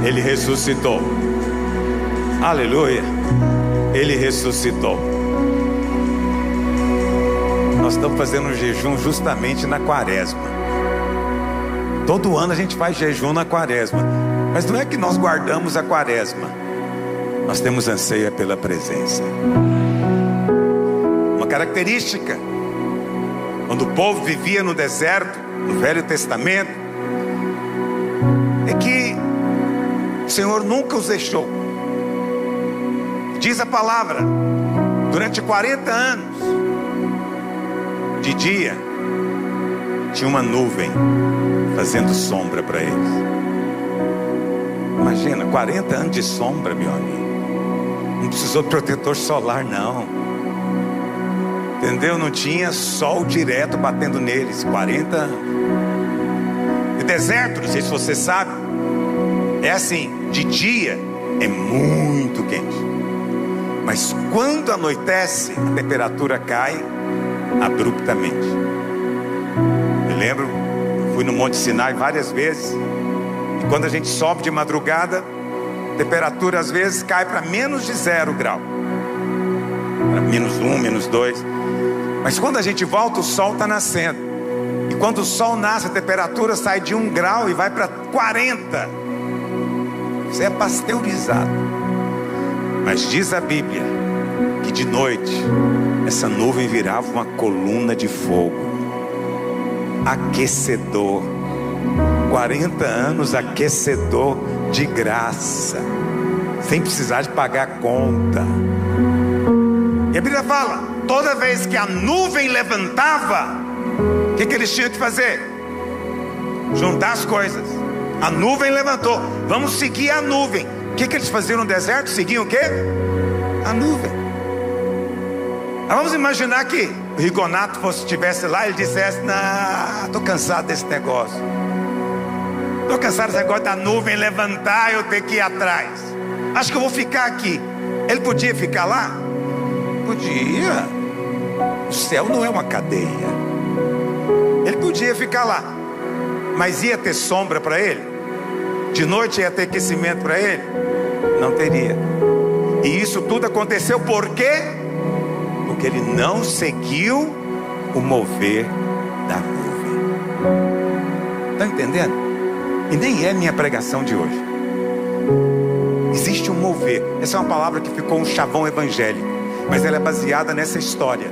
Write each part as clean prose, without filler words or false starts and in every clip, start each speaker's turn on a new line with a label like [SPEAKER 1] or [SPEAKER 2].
[SPEAKER 1] Ele ressuscitou. Aleluia. Ele ressuscitou. Nós estamos fazendo um jejum justamente na quaresma. Todo ano a gente faz jejum na quaresma. Mas não é que nós guardamos a quaresma. Nós temos anseio pela presença. Uma característica, quando o povo vivia no deserto, no Velho Testamento, é que o Senhor nunca os deixou. Diz a palavra, durante 40 anos, de dia, tinha uma nuvem fazendo sombra para eles. Imagina, 40 anos de sombra, meu amigo. Não precisou de protetor solar, não. Entendeu? Não tinha sol direto batendo neles. 40 anos. E deserto, não sei se você sabe, é assim, de dia é muito quente, mas quando anoitece, a temperatura cai abruptamente. Eu lembro, fui no Monte Sinai várias vezes, e quando a gente sobe de madrugada, a temperatura às vezes cai para menos de 0 grau, para menos 1, menos 2. Mas quando a gente volta, o sol está nascendo, e quando o sol nasce, a temperatura sai de 1 grau e vai para 40. Você é pasteurizado. Mas diz a Bíblia que de noite essa nuvem virava uma coluna de fogo, aquecedor. 40 anos aquecedor de graça, sem precisar de pagar conta. E a Bíblia fala, toda vez que a nuvem levantava, o que eles tinham que fazer? Juntar as coisas. A nuvem levantou, vamos seguir a nuvem. O que eles faziam no deserto? Seguiam o quê? A nuvem. Vamos imaginar que o Rigonato estivesse lá e ele dissesse: não, estou cansado desse negócio. Estou cansado desse negócio da nuvem levantar e eu ter que ir atrás. Acho que eu vou ficar aqui. Ele podia ficar lá? Podia. O céu não é uma cadeia. Ele podia ficar lá, mas ia ter sombra para ele? De noite ia ter aquecimento para ele? Não teria. E isso tudo aconteceu por quê? Porque ele não seguiu o mover da nuvem. Está entendendo? E nem é minha pregação de hoje. Existe um mover. Essa é uma palavra que ficou um chavão evangélico, mas ela é baseada nessa história.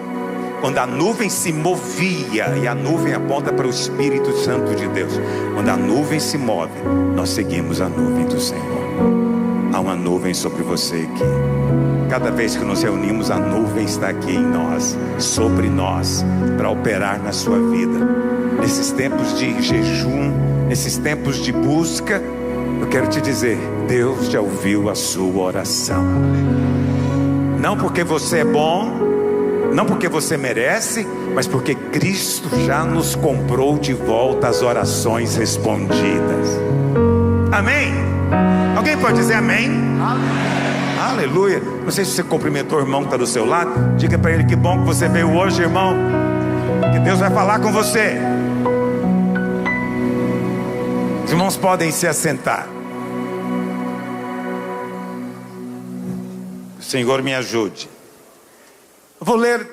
[SPEAKER 1] Quando a nuvem se movia, e a nuvem aponta para o Espírito Santo de Deus. Quando a nuvem se move, nós seguimos a nuvem do Senhor. Há uma nuvem sobre você aqui. Cada vez que nos reunimos, a nuvem está aqui em nós, sobre nós, para operar na sua vida. Nesses tempos de jejum, nesses tempos de busca, eu quero te dizer, Deus já ouviu a sua oração. Não porque você é bom, não porque você merece, mas porque Cristo já nos comprou de volta as orações respondidas. Amém? Alguém pode dizer amém? Amém. Aleluia. Não sei se você cumprimentou o irmão que está do seu lado. Diga para ele: que bom que você veio hoje, irmão, que Deus vai falar com você. Os irmãos podem se assentar. O Senhor me ajude. Eu vou ler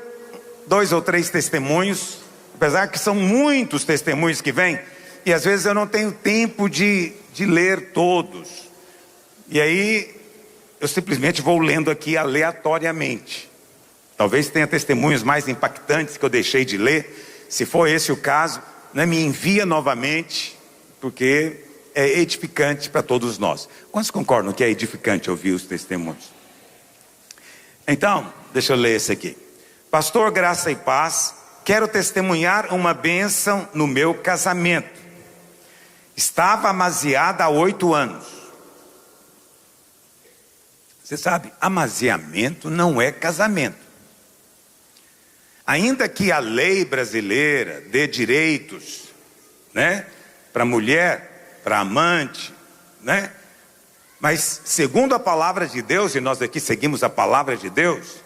[SPEAKER 1] 2 ou 3 testemunhos, apesar que são muitos testemunhos que vêm, e às vezes eu não tenho tempo de ler todos. E aí eu simplesmente vou lendo aqui aleatoriamente. Talvez tenha testemunhos mais impactantes que eu deixei de ler. Se for esse o caso, né, me envia novamente, porque é edificante para todos nós. Quantos concordam que é edificante ouvir os testemunhos? Então, deixa eu ler esse aqui. Pastor, graça e paz, quero testemunhar uma bênção no meu casamento. Estava amaziada há 8 anos. Você sabe, amaziamento não é casamento. Ainda que a lei brasileira dê direitos, né, para mulher, para amante, né? Mas segundo a palavra de Deus, e nós aqui seguimos a palavra de Deus,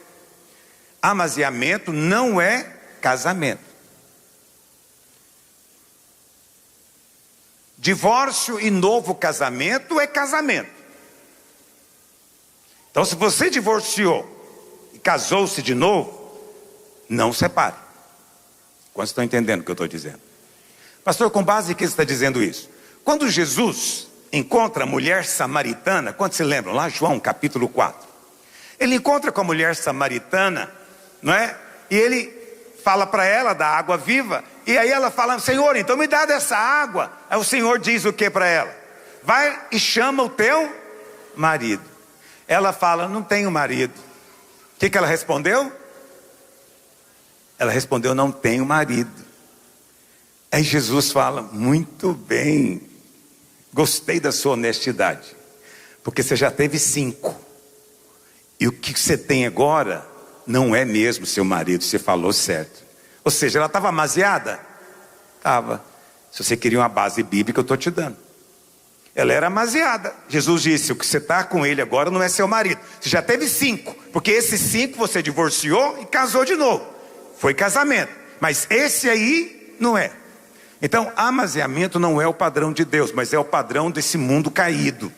[SPEAKER 1] amaziamento não é casamento. Divórcio e novo casamento é casamento. Então, se você divorciou e casou-se de novo, não separe. Quantos estão entendendo o que eu estou dizendo? Pastor, com base em que você está dizendo isso? Quando Jesus encontra a mulher samaritana, quantos se lembram? Lá João capítulo 4. Ele encontra com a mulher samaritana, não é? E ele fala para ela da água viva. E aí ela fala: Senhor, então me dá dessa água. Aí o Senhor diz o que para ela? Vai e chama o teu marido. Ela fala: não tenho marido. O que ela respondeu? Ela respondeu: não tenho marido. Aí Jesus fala: muito bem, gostei da sua honestidade, porque você já teve 5, e o que você tem agora não é mesmo seu marido, você falou certo. Ou seja, ela estava amaziada? Estava. Se você queria uma base bíblica, eu estou te dando. Ela era amaziada. Jesus disse: o que você está com ele agora não é seu marido. Você já teve 5, porque esses 5 você divorciou e casou de novo. Foi casamento, mas esse aí não é. Então, amaziamento não é o padrão de Deus, mas é o padrão desse mundo caído.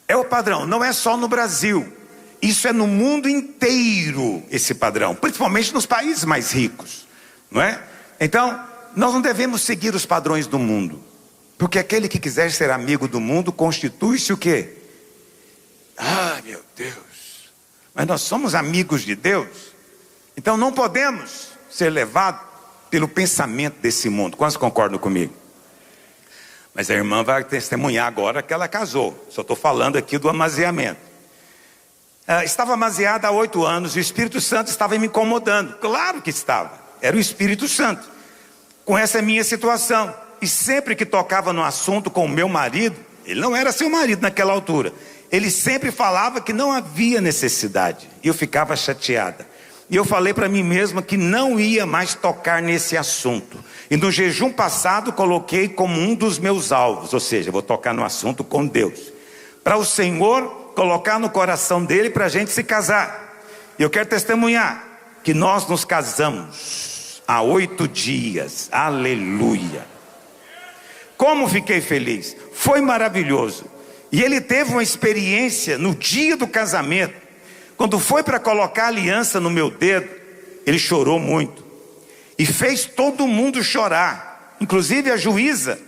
[SPEAKER 1] É o padrão, não é só no Brasil. Isso é no mundo inteiro, esse padrão, principalmente nos países mais ricos, não é? Então, nós não devemos seguir os padrões do mundo, porque aquele que quiser ser amigo do mundo constitui-se o quê? Ah, meu Deus! Mas nós somos amigos de Deus, então não podemos ser levados pelo pensamento desse mundo. Quantos concordam comigo? Mas a irmã vai testemunhar agora que ela casou. Só estou falando aqui do amaziamento. Estava amaziada há 8 anos e o Espírito Santo estava me incomodando. Claro que estava. Era o Espírito Santo. Com essa minha situação. E sempre que tocava no assunto com o meu marido, ele não era seu marido naquela altura, ele sempre falava que não havia necessidade. E eu ficava chateada. E eu falei para mim mesma que não ia mais tocar nesse assunto. E no jejum passado coloquei como um dos meus alvos, ou seja, vou tocar no assunto com Deus, para o Senhor colocar no coração dele para a gente se casar. E eu quero testemunhar que nós nos casamos há 8 dias, aleluia. Como fiquei feliz, foi maravilhoso. E ele teve uma experiência no dia do casamento. Quando foi para colocar a aliança no meu dedo, ele chorou muito. E fez todo mundo chorar. Inclusive a juíza,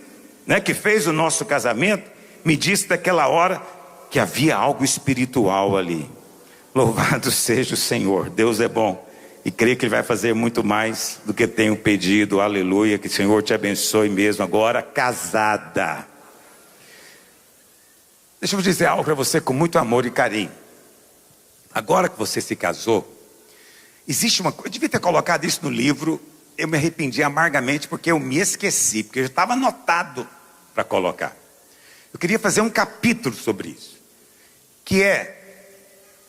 [SPEAKER 1] né, que fez o nosso casamento, me disse daquela hora que havia algo espiritual ali. Louvado seja o Senhor, Deus é bom. E creio que Ele vai fazer muito mais do que tenho pedido, aleluia. Que o Senhor te abençoe mesmo agora, casada. Deixa eu dizer algo para você com muito amor e carinho. Agora que você se casou, existe uma coisa, eu devia ter colocado isso no livro, eu me arrependi amargamente porque eu me esqueci, porque já estava anotado para colocar. Eu queria fazer um capítulo sobre isso, que é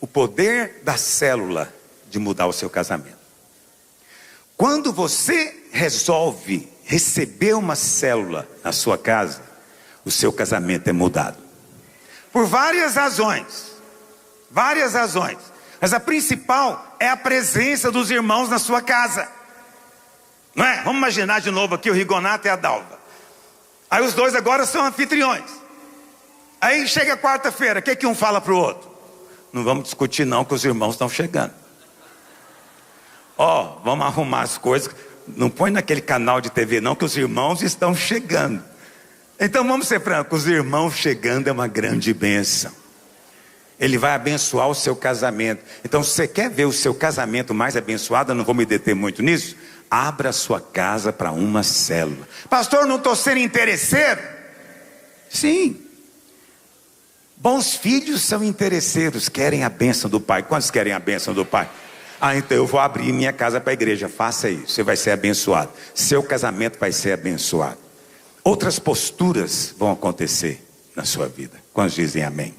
[SPEAKER 1] o poder da célula de mudar o seu casamento. Quando você resolve receber uma célula na sua casa, o seu casamento é mudado. Por várias razões. Várias razões, mas a principal é a presença dos irmãos na sua casa, não é? Vamos imaginar de novo aqui o Rigonato e a Dalva. Aí os dois agora são anfitriões. Aí chega quarta-feira, o que um fala para o outro? Não vamos discutir não, que os irmãos estão chegando. Vamos arrumar as coisas. Não põe naquele canal de TV não, que os irmãos estão chegando. Então vamos ser francos, os irmãos chegando é uma grande bênção. Ele vai abençoar o seu casamento. Então, se você quer ver o seu casamento mais abençoado, eu não vou me deter muito nisso, abra a sua casa para uma célula. Pastor, não estou sendo interesseiro? Sim. Bons filhos são interesseiros, querem a bênção do pai. Quantos querem a bênção do pai? Então eu vou abrir minha casa para a igreja. Faça isso, você vai ser abençoado. Seu casamento vai ser abençoado. Outras posturas vão acontecer na sua vida. Quantos dizem amém?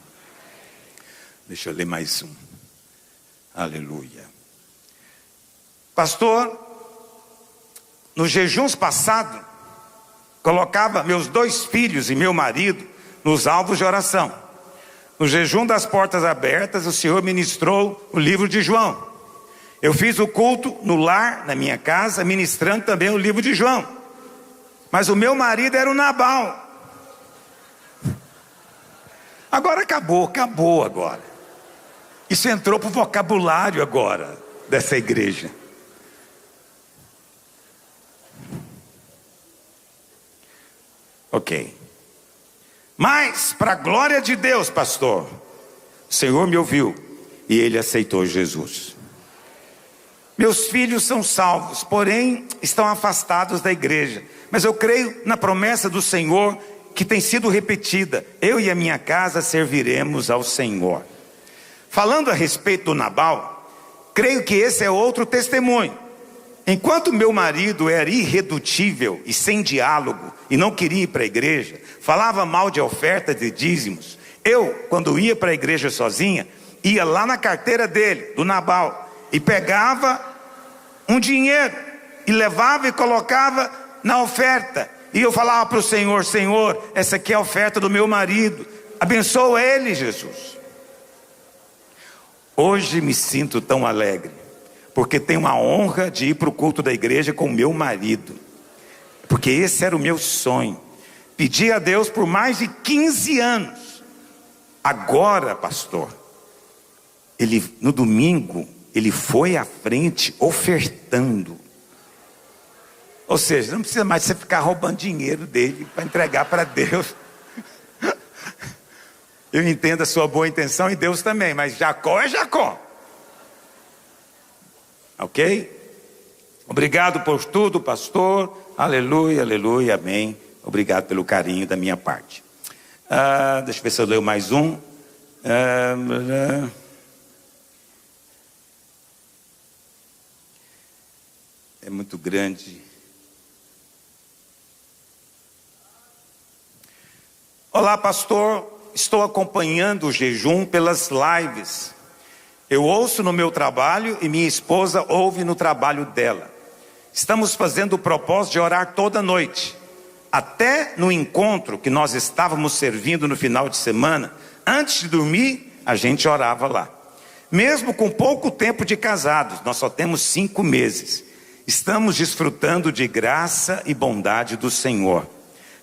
[SPEAKER 1] Deixa eu ler mais um. Aleluia. Pastor, nos jejuns passados, colocava meus 2 filhos e meu marido nos alvos de oração. No jejum das portas abertas, o Senhor ministrou o livro de João. Eu fiz o culto no lar, na minha casa, ministrando também o livro de João. Mas o meu marido era o Nabal. Agora acabou agora. Isso entrou para o vocabulário agora dessa igreja. Ok. Mas, para a glória de Deus, pastor, o Senhor me ouviu e Ele aceitou Jesus. Meus filhos são salvos, porém estão afastados da igreja. Mas eu creio na promessa do Senhor que tem sido repetida: eu e a minha casa serviremos ao Senhor. Falando a respeito do Nabal, creio que esse é outro testemunho. Enquanto meu marido era irredutível e sem diálogo e não queria ir para a igreja, falava mal de oferta de dízimos, eu, quando ia para a igreja sozinha, ia lá na carteira dele, do Nabal, e pegava um dinheiro e levava e colocava na oferta. E eu falava para o Senhor: Senhor, essa aqui é a oferta do meu marido, abençoa ele, Jesus. Hoje me sinto tão alegre, porque tenho a honra de ir para o culto da igreja com o meu marido, porque esse era o meu sonho. Pedi a Deus por mais de 15 anos. Agora, pastor, no domingo, ele foi à frente ofertando. Ou seja, não precisa mais você ficar roubando dinheiro dele para entregar para Deus. Eu entendo a sua boa intenção e Deus também, mas Jacó é Jacó. Ok? Obrigado por tudo, pastor. Aleluia, aleluia, amém. Obrigado pelo carinho da minha parte. Deixa eu ver se eu leio mais um. É muito grande. Olá, pastor. Estou acompanhando o jejum pelas lives. Eu ouço no meu trabalho e minha esposa ouve no trabalho dela. Estamos fazendo o propósito de orar toda noite. Até no encontro que nós estávamos servindo no final de semana, antes de dormir, a gente orava lá. Mesmo com pouco tempo de casados, nós só temos 5 meses. Estamos desfrutando de graça e bondade do Senhor.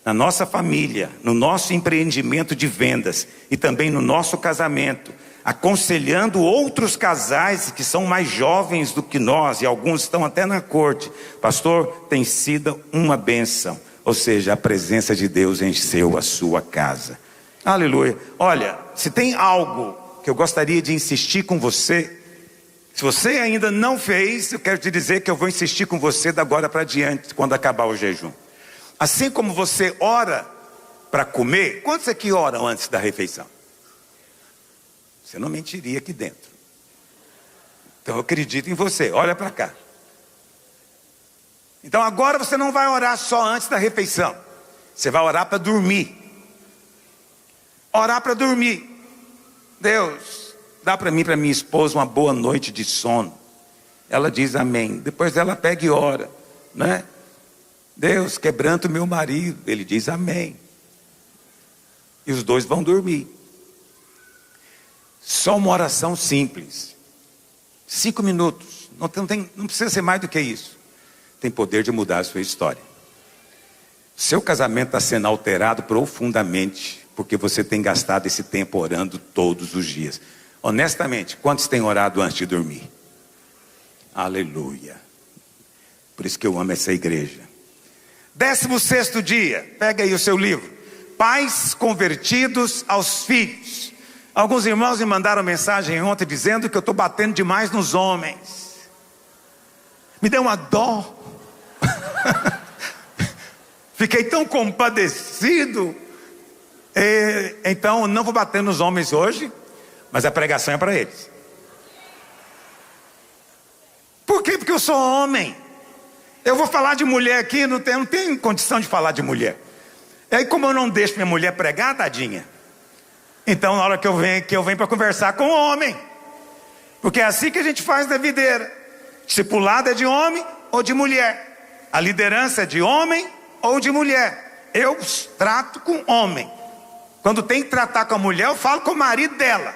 [SPEAKER 1] Na nossa família, no nosso empreendimento de vendas e também no nosso casamento, aconselhando outros casais que são mais jovens do que nós e alguns estão até na corte. Pastor, tem sido uma bênção, ou seja, a presença de Deus encheu a sua casa. Aleluia. Olha, se tem algo que eu gostaria de insistir com você, se você ainda não fez, eu quero te dizer que eu vou insistir com você da agora para diante, quando acabar o jejum. Assim como você ora para comer, quantos aqui oram antes da refeição? Você não mentiria aqui dentro. Então eu acredito em você, olha para cá. Então agora você não vai orar só antes da refeição. Você vai orar para dormir. Orar para dormir. Deus, dá para mim e para minha esposa uma boa noite de sono. Ela diz amém. Depois ela pega e ora, né? Deus, quebranta o meu marido. Ele diz amém. E os dois vão dormir. Só uma oração simples. 5 minutos. Não precisa ser mais do que isso. Tem poder de mudar a sua história. Seu casamento está sendo alterado profundamente, porque você tem gastado esse tempo orando todos os dias. Honestamente, quantos têm orado antes de dormir? Aleluia. Por isso que eu amo essa igreja. 16º dia, pega aí o seu livro. Pais convertidos aos filhos. Alguns irmãos me mandaram mensagem ontem dizendo que eu estou batendo demais nos homens. Me deu uma dó. Fiquei tão compadecido. Então não vou bater nos homens hoje, mas a pregação é para eles. Por quê? Porque eu sou homem. Eu vou falar de mulher aqui, não tenho condição de falar de mulher. E aí, como eu não deixo minha mulher pregar, tadinha, então na hora que eu venho para conversar com o homem, porque é assim que a gente faz na videira. Discipulado é de homem ou de mulher, a liderança é de homem ou de mulher. Eu trato com homem. Quando tem que tratar com a mulher, eu falo com o marido dela,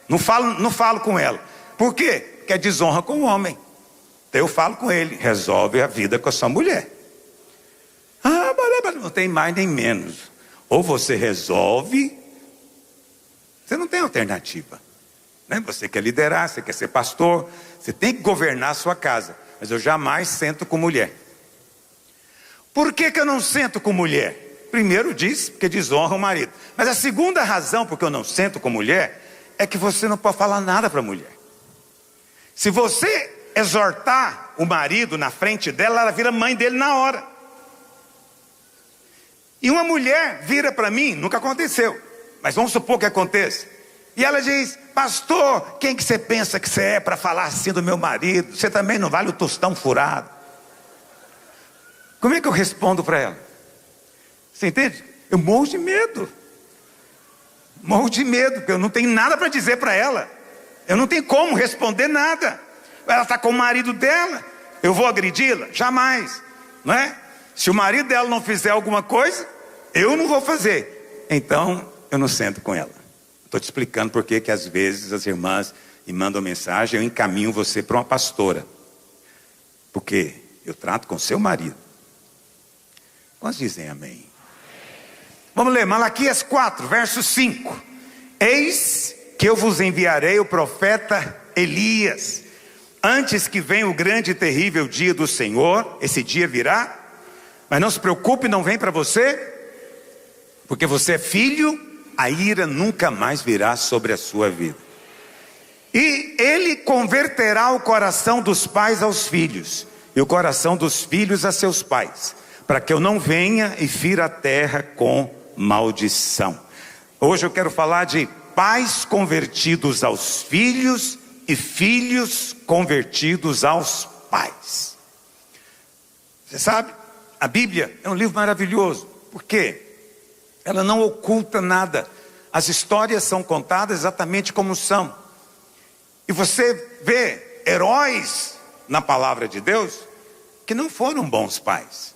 [SPEAKER 1] não falo com ela. Por quê? Porque é desonra com o homem. Então eu falo com ele, resolve a vida com a sua mulher. Mas não tem mais nem menos. Ou você resolve, alternativa. Né? Você quer liderar, você quer ser pastor, você tem que governar a sua casa. Mas eu jamais sento com mulher. Por que eu não sento com mulher? Primeiro diz, porque desonra o marido. Mas a segunda razão porque eu não sento com mulher é que você não pode falar nada para a mulher. Se você exortar o marido na frente dela, ela vira mãe dele na hora. E uma mulher vira para mim, nunca aconteceu, mas vamos supor que aconteça. E ela diz: pastor, quem que você pensa que você é para falar assim do meu marido? Você também não vale o tostão furado. Como é que eu respondo para ela? Você entende? Eu morro de medo. Morro de medo, porque eu não tenho nada para dizer para ela. Eu não tenho como responder nada. Ela está com o marido dela, eu vou agredi-la? Jamais, não é? Se o marido dela não fizer alguma coisa, eu não vou fazer. Então, eu não sento com ela. Estou te explicando por que às vezes as irmãs me mandam mensagem, eu encaminho você para uma pastora. Porque eu trato com seu marido. Quantos dizem amém? Vamos ler, Malaquias 4, verso 5. Eis que eu vos enviarei o profeta Elias, antes que venha o grande e terrível dia do Senhor. Esse dia virá, mas não se preocupe, não vem para você, porque você é filho, a ira nunca mais virá sobre a sua vida. E ele converterá o coração dos pais aos filhos, e o coração dos filhos a seus pais, para que eu não venha e fira a terra com maldição. Hoje eu quero falar de pais convertidos aos filhos e filhos convertidos aos pais. Você sabe, a Bíblia é um livro maravilhoso. Por quê? Ela não oculta nada. As histórias são contadas exatamente como são. E você vê heróis na palavra de Deus que não foram bons pais.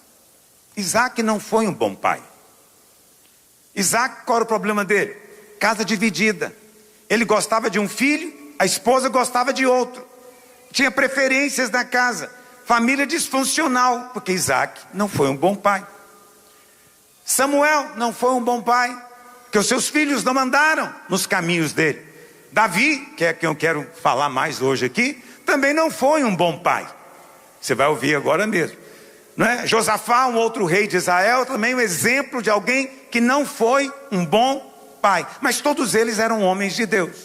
[SPEAKER 1] Isaac não foi um bom pai. Isaac, qual era o problema dele? Casa dividida. Ele gostava de um filho, a esposa gostava de outro. Tinha preferências na casa. Família disfuncional, porque Isaac não foi um bom pai. Samuel não foi um bom pai, porque os seus filhos não andaram nos caminhos dele. Davi, que é quem eu quero falar mais hoje aqui, também não foi um bom pai. Você vai ouvir agora mesmo, não é? Josafá, um outro rei de Israel, também um exemplo de alguém que não foi um bom pai. Mas todos eles eram homens de Deus.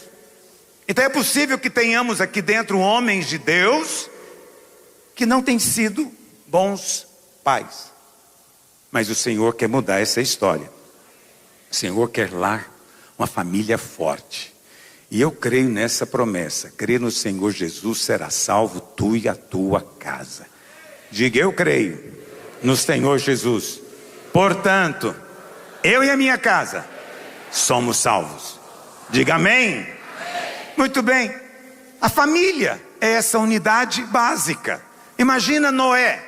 [SPEAKER 1] Então é possível que tenhamos aqui dentro homens de Deus que não têm sido bons pais. Mas o Senhor quer mudar essa história. O Senhor quer lá uma família forte. E eu creio nessa promessa. Crer no Senhor Jesus, será salvo tu e a tua casa. Diga: eu creio no Senhor Jesus. Portanto, eu e a minha casa somos salvos. Diga amém. Muito bem. A família é essa unidade básica. Imagina Noé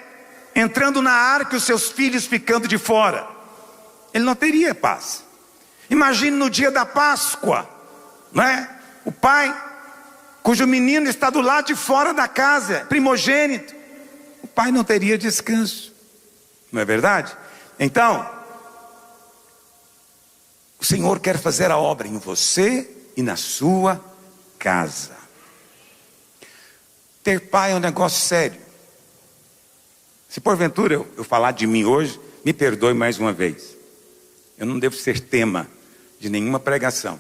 [SPEAKER 1] entrando na arca e os seus filhos ficando de fora. Ele não teria paz. Imagine no dia da Páscoa, não é? O pai, cujo menino está do lado de fora da casa, primogênito. O pai não teria descanso. Não é verdade? Então, o Senhor quer fazer a obra em você e na sua casa. Ter pai é um negócio sério. Se porventura eu falar de mim hoje, me perdoe mais uma vez. Eu não devo ser tema de nenhuma pregação.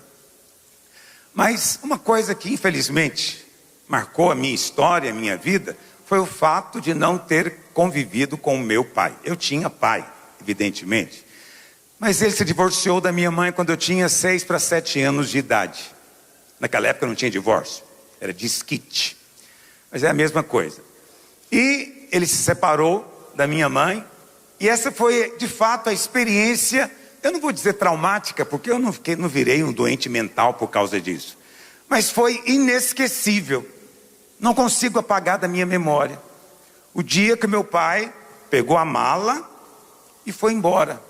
[SPEAKER 1] Mas uma coisa que infelizmente marcou a minha história, a minha vida, foi o fato de não ter convivido com o meu pai. Eu tinha pai, evidentemente. Mas ele se divorciou da minha mãe quando eu tinha 6 para 7 anos de idade. Naquela época não tinha divórcio, era desquite. Mas é a mesma coisa. E ele se separou da minha mãe. E essa foi de fato a experiência, eu não vou dizer traumática, porque eu não virei um doente mental por causa disso. Mas foi inesquecível. Não consigo apagar da minha memória o dia que meu pai pegou a mala e foi embora.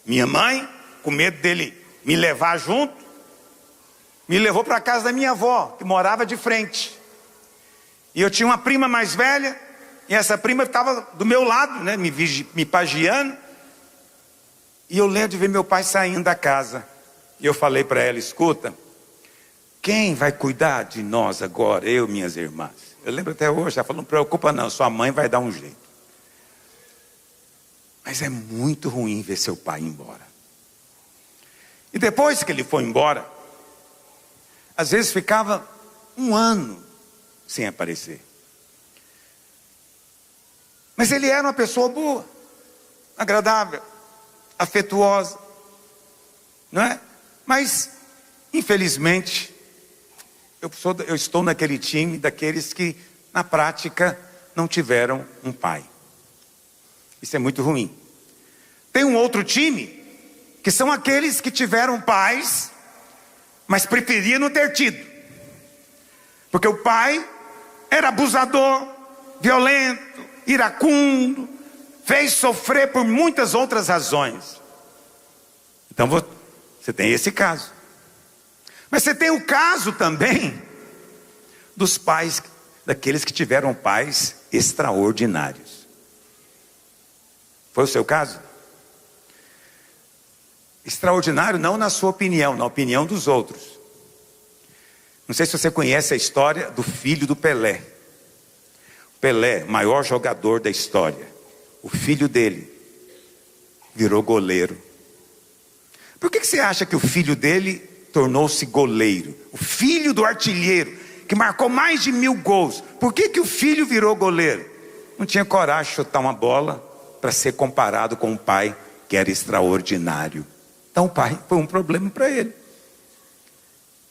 [SPEAKER 1] Minha mãe, com medo dele me levar junto, me levou para a casa da minha avó, que morava de frente. E eu tinha uma prima mais velha, e essa prima estava do meu lado, né, me pagiando. E eu lembro de ver meu pai saindo da casa. E eu falei para ela: escuta, Quem vai cuidar de nós agora? Eu, minhas irmãs. Eu lembro até hoje, ela falou, não preocupa não, sua mãe vai dar um jeito. Mas é muito ruim ver seu pai ir embora. E depois que ele foi embora, às vezes ficava um ano sem aparecer. Mas ele era uma pessoa boa, agradável, afetuosa, não é? Mas, infelizmente, eu estou naquele time daqueles que, na prática, não tiveram um pai. Isso é muito ruim. Tem um outro time, que são aqueles que tiveram pais, mas preferiam não ter tido. Porque o pai era abusador, violento, iracundo, fez sofrer por muitas outras razões. Então você tem esse caso. Mas você tem o caso também dos pais, daqueles que tiveram pais extraordinários. Foi o seu caso? Extraordinário não na sua opinião, na opinião dos outros. Não sei se você conhece a história do filho do Pelé. Pelé, maior jogador da história. O filho dele virou goleiro. Por que você acha que o filho dele tornou-se goleiro? O filho do artilheiro, que marcou mais de 1000 gols. Por que o filho virou goleiro? Não tinha coragem de chutar uma bola para ser comparado com o pai, que era extraordinário. Então o pai foi um problema para ele.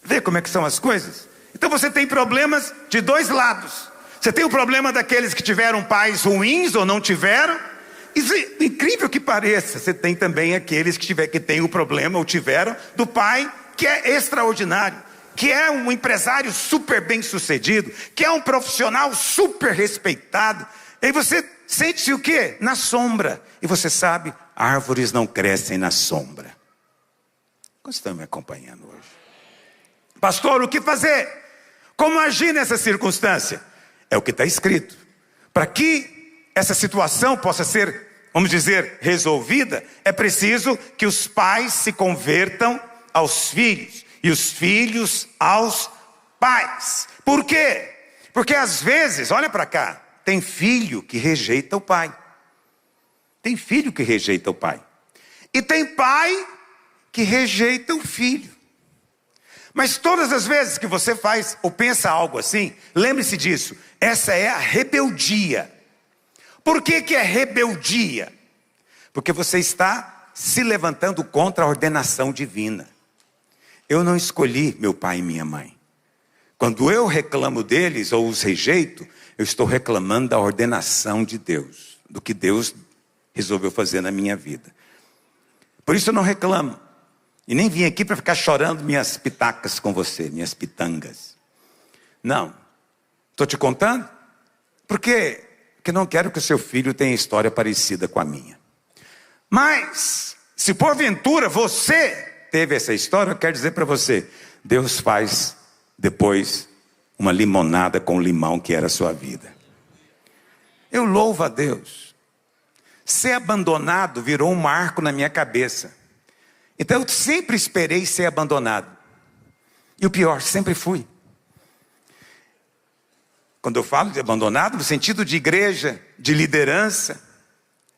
[SPEAKER 1] Vê como é que são as coisas? Então você tem problemas de dois lados. Você tem o problema daqueles que tiveram pais ruins ou não tiveram. E, incrível que pareça, você tem também aqueles que têm o problema ou tiveram do pai que é extraordinário, que é um empresário super bem sucedido, que é um profissional super respeitado. E você sente-se o quê? Na sombra. E você sabe, árvores não crescem na sombra. Como estão me acompanhando hoje? Pastor, o que fazer? Como agir nessa circunstância? É o que está escrito. Para que essa situação possa ser, vamos dizer, resolvida, é preciso que os pais se convertam aos filhos e os filhos aos pais. Por quê? Porque às vezes, olha para cá, tem filho que rejeita o pai. Tem filho que rejeita o pai. E tem pai que rejeita o filho. Mas todas as vezes que você faz ou pensa algo assim, lembre-se disso, essa é a rebeldia. Por que é rebeldia? Porque você está se levantando contra a ordenação divina. Eu não escolhi meu pai e minha mãe. Quando eu reclamo deles ou os rejeito, eu estou reclamando da ordenação de Deus, do que Deus resolveu fazer na minha vida. Por isso eu não reclamo. E nem vim aqui para ficar chorando minhas pitacas com você, minhas pitangas. Não. Estou te contando? Porque não quero que o seu filho tenha história parecida com a minha. Mas, se porventura você teve essa história, eu quero dizer para você, Deus faz depois uma limonada com limão que era a sua vida. Eu louvo a Deus. Ser abandonado virou um marco na minha cabeça. Então eu sempre esperei ser abandonado. E o pior, sempre fui. Quando eu falo de abandonado, no sentido de igreja, de liderança,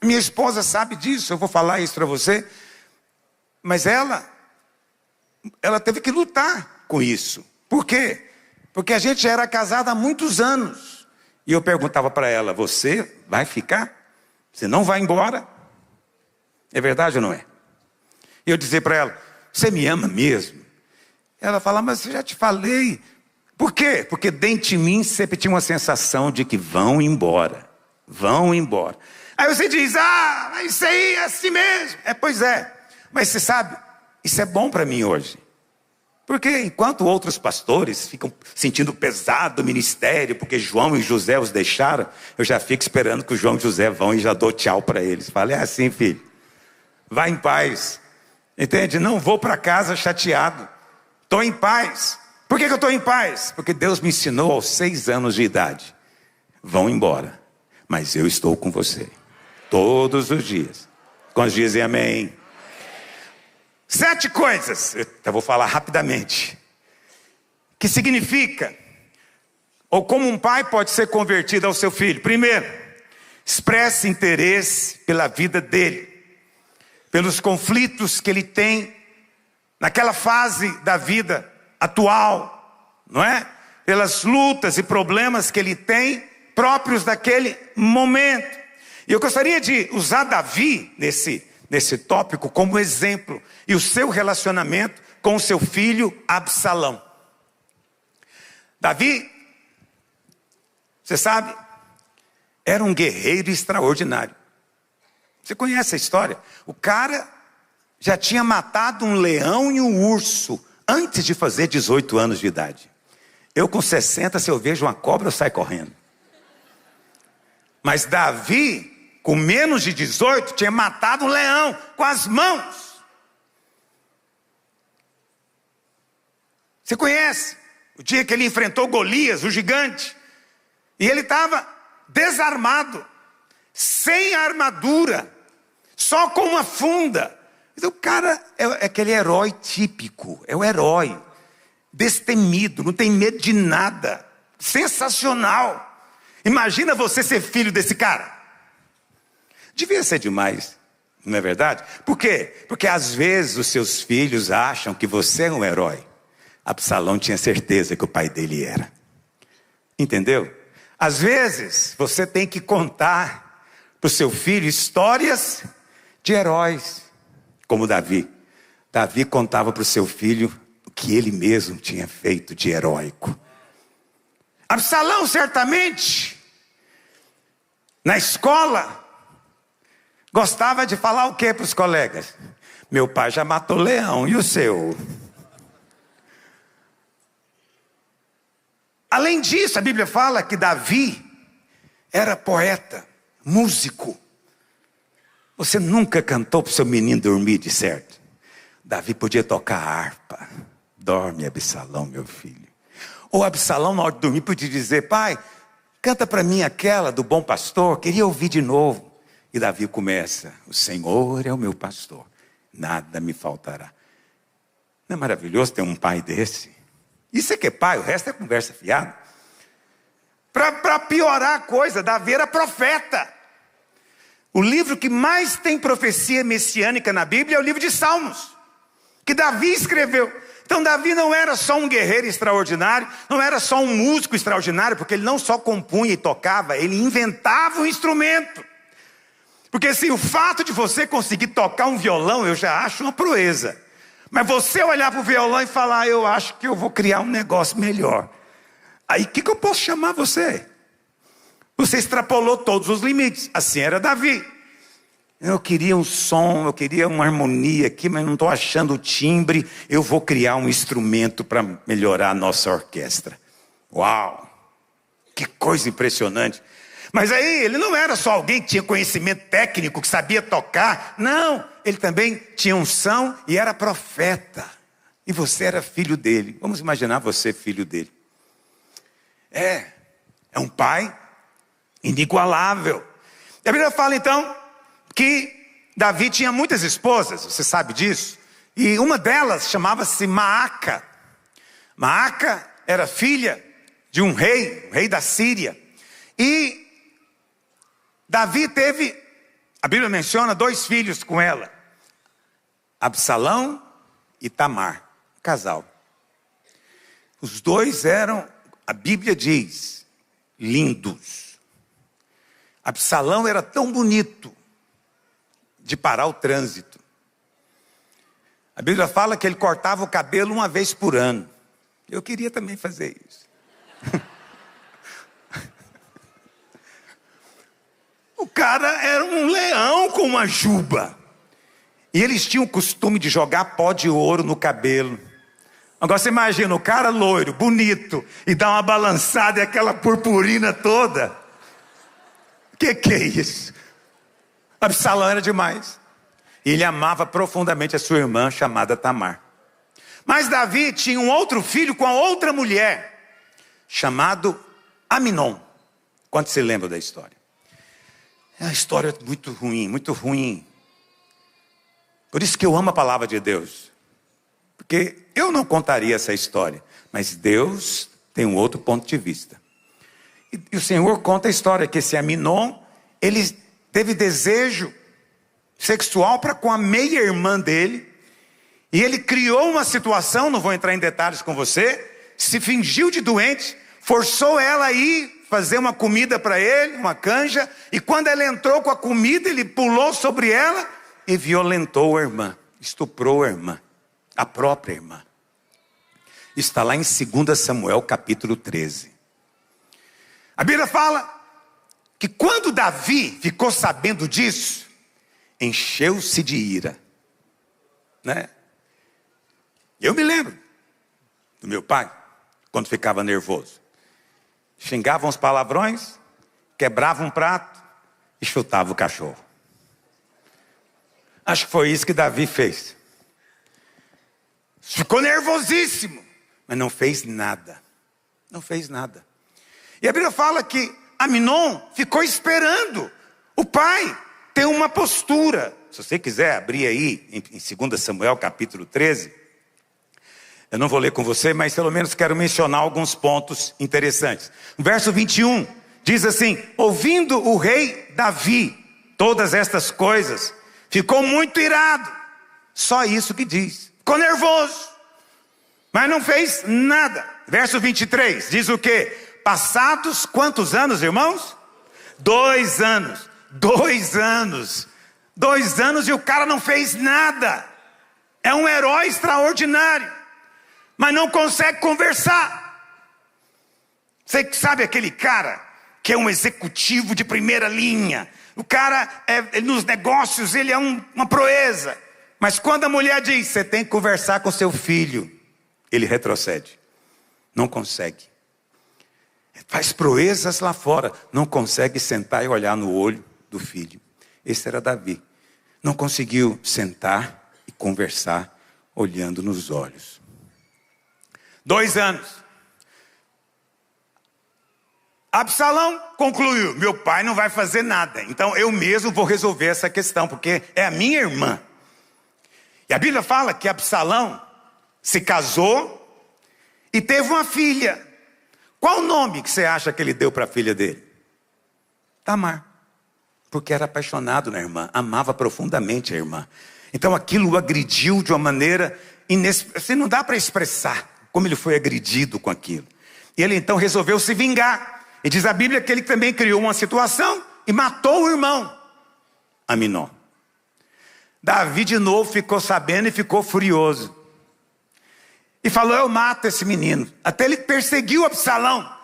[SPEAKER 1] minha esposa sabe disso, eu vou falar isso para você. Mas ela teve que lutar com isso. Por quê? Porque a gente já era casado há muitos anos. E eu perguntava para ela, você vai ficar? Você não vai embora? É verdade ou não é? E eu dizia para ela, você me ama mesmo? Ela fala, mas eu já te falei. Por quê? Porque dentro de mim sempre tinha uma sensação de que vão embora. Vão embora. Aí você diz, isso aí é assim mesmo. Pois é. Mas você sabe, isso é bom para mim hoje. Porque enquanto outros pastores ficam sentindo pesado o ministério, porque João e José os deixaram, eu já fico esperando que o João e José vão e já dou tchau para eles. Falo, é assim, filho. Vai em paz. Entende? Não vou para casa chateado. Estou em paz. Por que eu estou em paz? Porque Deus me ensinou aos 6 anos de idade. Vão embora. Mas eu estou com você. Todos os dias. Quantos dizem amém? 7 coisas. Eu vou falar rapidamente. que significa, ou como um pai pode ser convertido ao seu filho. Primeiro, expresse interesse pela vida dele, pelos conflitos que ele tem naquela fase da vida atual, não é? Pelas lutas e problemas que ele tem próprios daquele momento. E eu gostaria de usar Davi nesse tópico como exemplo, e o seu relacionamento com o seu filho Absalão. Davi, você sabe, era um guerreiro extraordinário. Você conhece a história? O cara já tinha matado um leão e um urso antes de fazer 18 anos de idade. Eu com 60, se eu vejo uma cobra, eu saio correndo. Mas Davi, com menos de 18, tinha matado um leão com as mãos. Você conhece o dia que ele enfrentou Golias, o gigante, e ele estava desarmado, sem armadura, só com uma funda. Então, o cara é aquele herói típico, é o herói destemido, não tem medo de nada, sensacional. Imagina você ser filho desse cara. Devia ser demais, não é verdade? Por quê? Porque às vezes os seus filhos acham que você é um herói. Absalão tinha certeza que o pai dele era. Entendeu? Às vezes você tem que contar para o seu filho histórias de heróis, como Davi. Davi contava para o seu filho o que ele mesmo tinha feito de heróico. Absalão certamente, na escola, gostava de falar o que para os colegas? Meu pai já matou leão, e o seu? Além disso, a Bíblia fala que Davi era poeta, músico. Você nunca cantou para o seu menino dormir, de certo? Davi podia tocar harpa. Dorme, Absalão, meu filho. Ou Absalão, na hora de dormir, podia dizer: pai, canta para mim aquela do bom pastor, queria ouvir de novo. E Davi começa: o Senhor é o meu pastor, nada me faltará. Não é maravilhoso ter um pai desse? Isso é que é pai, o resto é conversa fiada. Para piorar a coisa, Davi era profeta. O livro que mais tem profecia messiânica na Bíblia é o livro de Salmos, que Davi escreveu. Então Davi não era só um guerreiro extraordinário, não era só um músico extraordinário, porque ele não só compunha e tocava, ele inventava um instrumento. Porque assim, o fato de você conseguir tocar um violão, eu já acho uma proeza. Mas você olhar para o violão e falar: eu acho que eu vou criar um negócio melhor. Aí o que eu posso chamar você? Você extrapolou todos os limites. Assim era Davi. Eu queria um som, eu queria uma harmonia aqui, mas não estou achando o timbre. Eu vou criar um instrumento para melhorar a nossa orquestra. Uau! Que coisa impressionante. Mas aí ele não era só alguém que tinha conhecimento técnico, que sabia tocar. Não, ele também tinha unção e era profeta. E você era filho dele. Vamos imaginar você filho dele. É um pai inigualável. E a Bíblia fala então que Davi tinha muitas esposas, você sabe disso. E uma delas chamava-se Maaca. Maaca era filha de um rei da Síria. E Davi teve, a Bíblia menciona, 2 filhos com ela: Absalão e Tamar, casal. Os 2 eram, a Bíblia diz, lindos. Absalão era tão bonito de parar o trânsito. A Bíblia fala que ele cortava o cabelo 1 vez por ano. Eu queria também fazer isso. O cara era um leão com uma juba. E eles tinham o costume de jogar pó de ouro no cabelo. Agora você imagina o cara loiro, bonito, e dá uma balançada e aquela purpurina toda. Que é isso? Absalão era demais. E ele amava profundamente a sua irmã chamada Tamar. Mas Davi tinha um outro filho com a outra mulher, chamado Aminon. Quanto se lembra da história? É uma história muito ruim, muito ruim. Por isso que eu amo a palavra de Deus. Porque eu não contaria essa história, mas Deus tem um outro ponto de vista. E o Senhor conta a história que esse Aminon, ele teve desejo sexual para com a meia-irmã dele, e ele criou uma situação, não vou entrar em detalhes com você, se fingiu de doente, forçou ela a ir fazer uma comida para ele, uma canja, e quando ela entrou com a comida, ele pulou sobre ela e violentou a irmã, estuprou a irmã, a própria irmã. Está lá em 2 Samuel capítulo 13. A Bíblia fala que quando Davi ficou sabendo disso, encheu-se de ira, né? Eu me lembro do meu pai, quando ficava nervoso. Xingava uns palavrões, quebrava um prato e chutava o cachorro. Acho que foi isso que Davi fez. Ficou nervosíssimo, mas não fez nada. Não fez nada. E a Bíblia fala que Aminon ficou esperando o pai ter uma postura. Se você quiser abrir aí em 2 Samuel capítulo 13, eu não vou ler com você, mas pelo menos quero mencionar alguns pontos interessantes. No verso 21, diz assim: ouvindo o rei Davi todas estas coisas, ficou muito irado. Só isso que diz. Ficou nervoso, mas não fez nada. Verso 23, diz o quê? Passados quantos anos, irmãos? 2 anos. 2 anos. 2 anos e o cara não fez nada. É um herói extraordinário, mas não consegue conversar. Você sabe aquele cara que é um executivo de primeira linha? O cara, nos negócios, ele é uma proeza. Mas quando a mulher diz, você tem que conversar com seu filho, ele retrocede. Não consegue. Faz proezas lá fora, não consegue sentar e olhar no olho do filho. Esse era Davi. Não conseguiu sentar e conversar olhando nos olhos. 2 anos. Absalão concluiu: meu pai não vai fazer nada, então eu mesmo vou resolver essa questão, porque é a minha irmã. E a Bíblia fala que Absalão se casou e teve uma filha. Qual o nome que você acha que ele deu para a filha dele? Tamar. Porque era apaixonado na irmã, amava profundamente a irmã. Então aquilo o agrediu de uma maneira assim, não dá para expressar como ele foi agredido com aquilo. E ele então resolveu se vingar. E diz a Bíblia que ele também criou uma situação e matou o irmão, Aminon. Davi de novo ficou sabendo e ficou furioso. E falou: eu mato esse menino. Até ele perseguiu Absalão,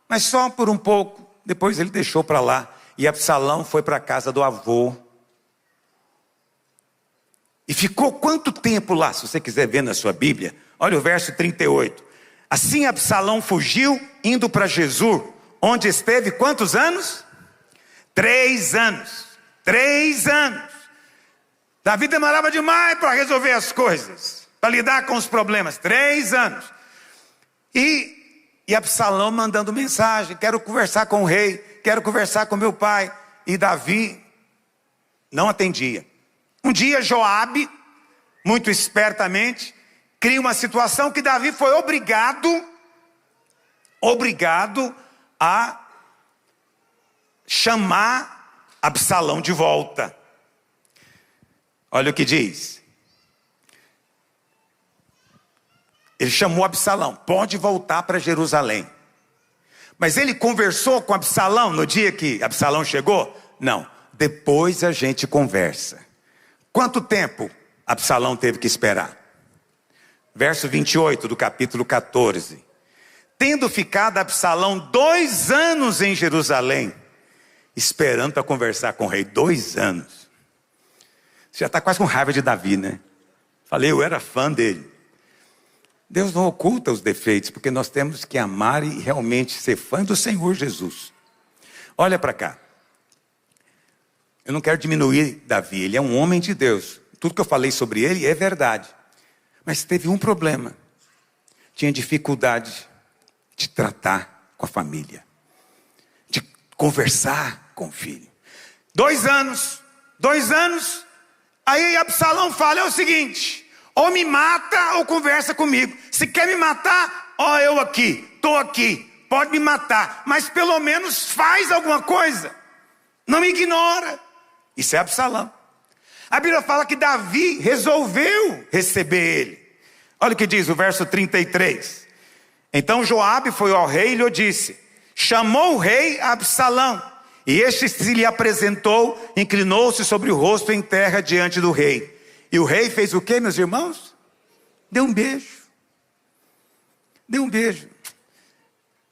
[SPEAKER 1] mas só por um pouco. Depois ele deixou para lá. E Absalão foi para a casa do avô. E ficou quanto tempo lá? Se você quiser ver na sua Bíblia, olha o verso 38. Assim Absalão fugiu, indo para Jesur, onde esteve quantos anos? 3 anos. 3 anos. Davi demorava demais para resolver as coisas, para lidar com os problemas. 3 anos. E Absalão mandando mensagem: quero conversar com o rei, quero conversar com meu pai. E Davi não atendia. Um dia Joabe, muito espertamente, cria uma situação que Davi foi obrigado a chamar Absalão de volta. Olha o que diz. Ele chamou Absalão: pode voltar para Jerusalém. Mas ele conversou com Absalão no dia que Absalão chegou? Não, depois a gente conversa. Quanto tempo Absalão teve que esperar? Verso 28 do capítulo 14. Tendo ficado Absalão 2 anos em Jerusalém, esperando para conversar com o rei. 2 anos. Você já está quase com raiva de Davi, né? Falei, eu era fã dele. Deus não oculta os defeitos, porque nós temos que amar e realmente ser fã do Senhor Jesus. Olha para cá. Eu não quero diminuir Davi, ele é um homem de Deus. Tudo que eu falei sobre ele é verdade. Mas teve um problema. Tinha dificuldade de tratar com a família, de conversar com o filho. 2 anos. Aí Absalão fala: é o seguinte, Ou me mata ou conversa comigo. Se quer me matar, ó, eu aqui, estou aqui. Pode me matar, mas pelo menos faz alguma coisa. Não me ignora. Isso é Absalão. A Bíblia fala que Davi resolveu receber ele. Olha o que diz o verso 33. Então Joabe foi ao rei e lhe disse: chamou o rei a Absalão. E este se lhe apresentou, inclinou-se sobre o rosto em terra diante do rei. E o rei fez o quê, meus irmãos? Deu um beijo. Deu um beijo.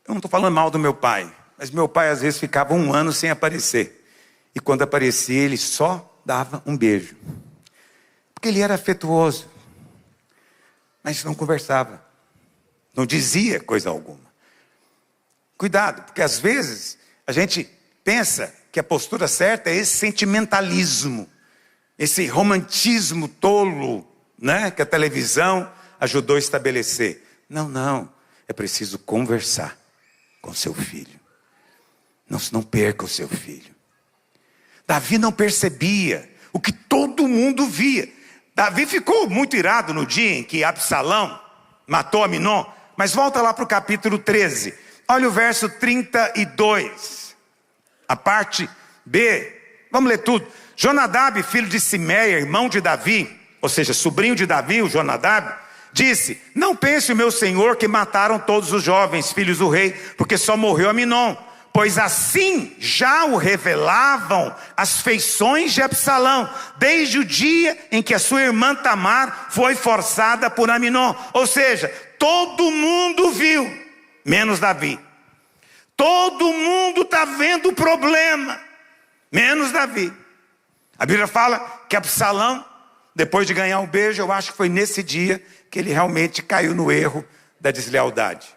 [SPEAKER 1] Eu não estou falando mal do meu pai, mas meu pai às vezes ficava 1 ano sem aparecer. E quando aparecia, ele só dava um beijo. Porque ele era afetuoso. Mas não conversava. Não dizia coisa alguma. Cuidado, porque às vezes a gente pensa que a postura certa é esse sentimentalismo, esse romantismo tolo, né, que a televisão ajudou a estabelecer. Não, é preciso conversar com seu filho. Não perca o seu filho. Davi não percebia o que todo mundo via. Davi ficou muito irado no dia em que Absalão matou Aminon, mas volta lá para o capítulo 13. Olha o verso 32. A parte B, vamos ler tudo. Jonadab, filho de Simeia, irmão de Davi, ou seja, sobrinho de Davi, o Jonadab, disse: não pense o meu senhor que mataram todos os jovens filhos do rei, porque só morreu Aminon, pois assim já o revelavam as feições de Absalão, desde o dia em que a sua irmã Tamar foi forçada por Aminon. Ou seja, todo mundo viu, menos Davi. Todo mundo está vendo o problema, menos Davi. A Bíblia fala que Absalão, depois de ganhar um beijo, eu acho que foi nesse dia que ele realmente caiu no erro da deslealdade.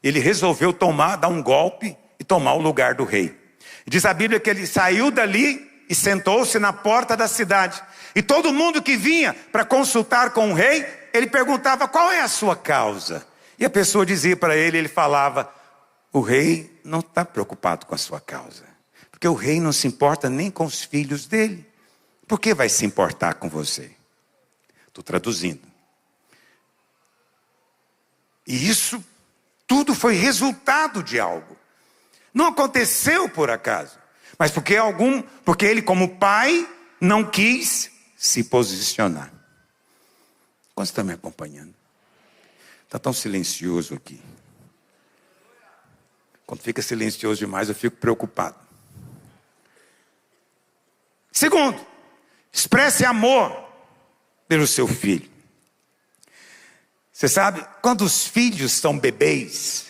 [SPEAKER 1] Ele resolveu dar um golpe e tomar o lugar do rei. Diz a Bíblia que ele saiu dali e sentou-se na porta da cidade. E todo mundo que vinha para consultar com o rei, ele perguntava: qual é a sua causa? E a pessoa dizia para ele, ele falava: o rei não está preocupado com a sua causa, porque o rei não se importa nem com os filhos dele. Por que vai se importar com você? Estou traduzindo. E isso tudo foi resultado de algo. Não aconteceu por acaso, mas porque ele, como pai, não quis se posicionar. Quantos estão me acompanhando? Está tão silencioso aqui. Quando fica silencioso demais, eu fico preocupado. Segundo, expresse amor pelo seu filho. Você sabe, quando os filhos são bebês,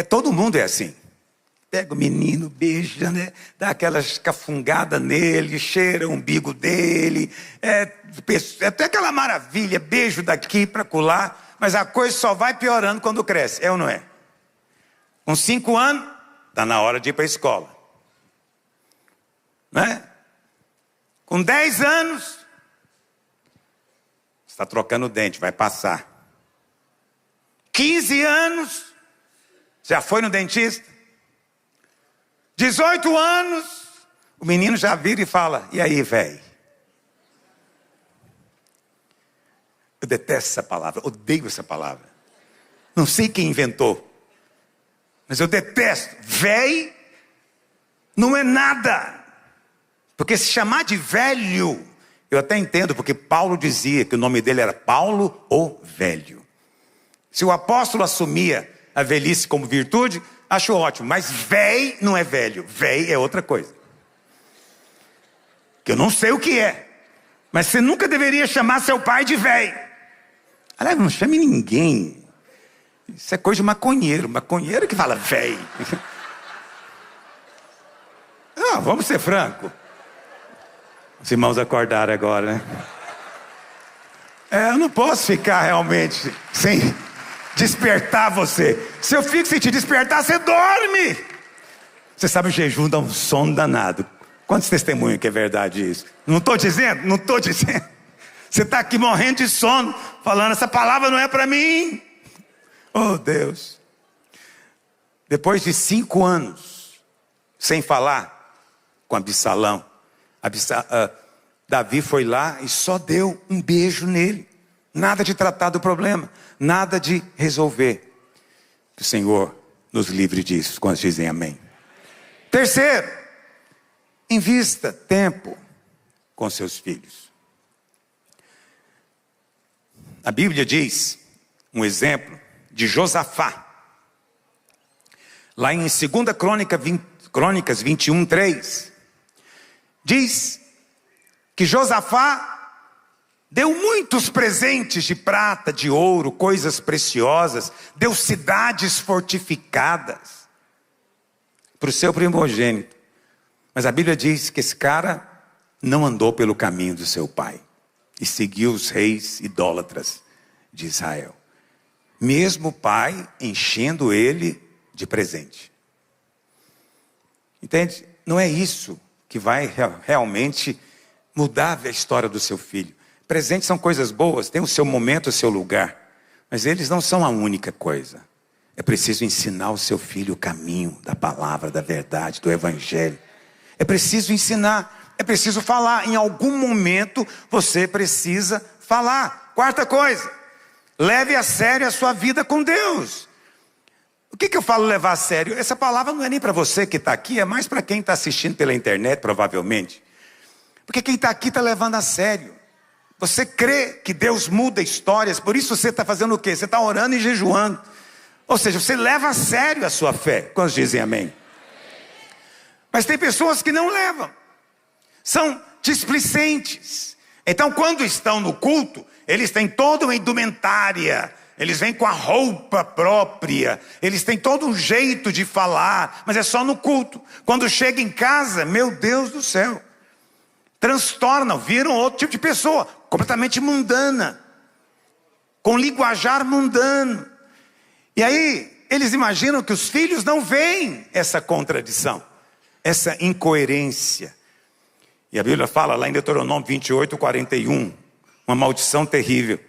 [SPEAKER 1] todo mundo é assim. Pega o menino, beija, né? Dá aquela escafungada nele, cheira o umbigo dele. Até aquela maravilha, beijo daqui para acolá. Mas a coisa só vai piorando quando cresce, é ou não é? Com 5 anos, está na hora de ir para a escola. Né? Com 10 anos, está trocando o dente, vai passar. 15 anos, já foi no dentista. 18 anos, o menino já vira e fala: e aí, velho? Eu detesto essa palavra, odeio essa palavra. Não sei quem inventou, mas eu detesto. Véi não é nada. Porque se chamar de velho, eu até entendo, porque Paulo dizia que o nome dele era Paulo o Velho. Se o apóstolo assumia a velhice como virtude, acho ótimo. Mas véi não é velho, véi é outra coisa. Que eu não sei o que é. Mas você nunca deveria chamar seu pai de véi. Aliás, não chame ninguém. Isso é coisa de maconheiro. Maconheiro que fala véi. Não, vamos ser franco. Os irmãos acordaram agora, né? Eu não posso ficar realmente sem despertar você. Se eu fico sem te despertar, você dorme. Você sabe, o jejum dá um sono danado. Quantos testemunhos que é verdade isso? Não estou dizendo? Não estou dizendo. Você está aqui morrendo de sono, falando: essa palavra não é para mim. Oh, Deus. Depois de 5 anos sem falar com Absalão, Davi foi lá e só deu um beijo nele. Nada de tratar do problema, nada de resolver. Que o Senhor nos livre disso, quando dizem amém. Terceiro, invista tempo com seus filhos. A Bíblia diz, um exemplo de Josafá. Lá em 2 Crônicas 21:3, diz que Josafá deu muitos presentes de prata, de ouro, coisas preciosas, deu cidades fortificadas para o seu primogênito. Mas a Bíblia diz que esse cara não andou pelo caminho do seu pai e seguiu os reis idólatras de Israel. Mesmo o pai enchendo ele de presente. Entende? Não é isso que vai realmente mudar a história do seu filho. Presentes são coisas boas, tem o seu momento, o seu lugar. Mas eles não são a única coisa. É preciso ensinar o seu filho o caminho da palavra, da verdade, do evangelho. É preciso ensinar, é preciso falar. Em algum momento você precisa falar. Quarta coisa, leve a sério a sua vida com Deus. O que eu falo levar a sério? Essa palavra não é nem para você que está aqui, é mais para quem está assistindo pela internet, provavelmente. Porque quem está aqui está levando a sério. Você crê que Deus muda histórias, por isso você está fazendo o quê? Você está orando e jejuando. Ou seja, você leva a sério a sua fé. Quantos dizem amém? Mas tem pessoas que não levam. São displicentes. Então quando estão no culto, eles têm toda uma indumentária. Eles vêm com a roupa própria. Eles têm todo um jeito de falar. Mas é só no culto. Quando chega em casa, meu Deus do céu. Transtornam, viram outro tipo de pessoa. Completamente mundana. Com linguajar mundano. E aí, eles imaginam que os filhos não veem essa contradição. Essa incoerência. E a Bíblia fala lá em Deuteronômio 28:41. Uma maldição terrível.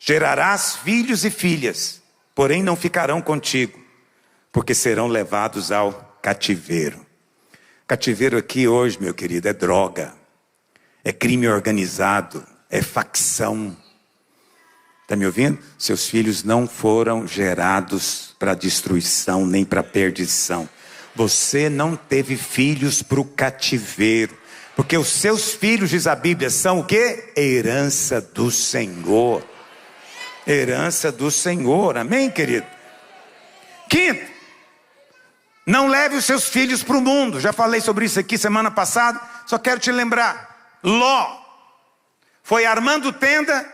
[SPEAKER 1] Gerarás filhos e filhas, porém não ficarão contigo, porque serão levados ao cativeiro. Cativeiro aqui hoje, meu querido, é droga, é crime organizado, é facção. Está me ouvindo? Seus filhos não foram gerados para destruição, nem para perdição. Você não teve filhos para o cativeiro, porque os seus filhos, diz a Bíblia, são o quê? Herança do Senhor. Herança do Senhor, amém, querido? Quinto, não leve os seus filhos para o mundo. Já falei sobre isso aqui semana passada, só quero te lembrar. Ló foi armando tenda,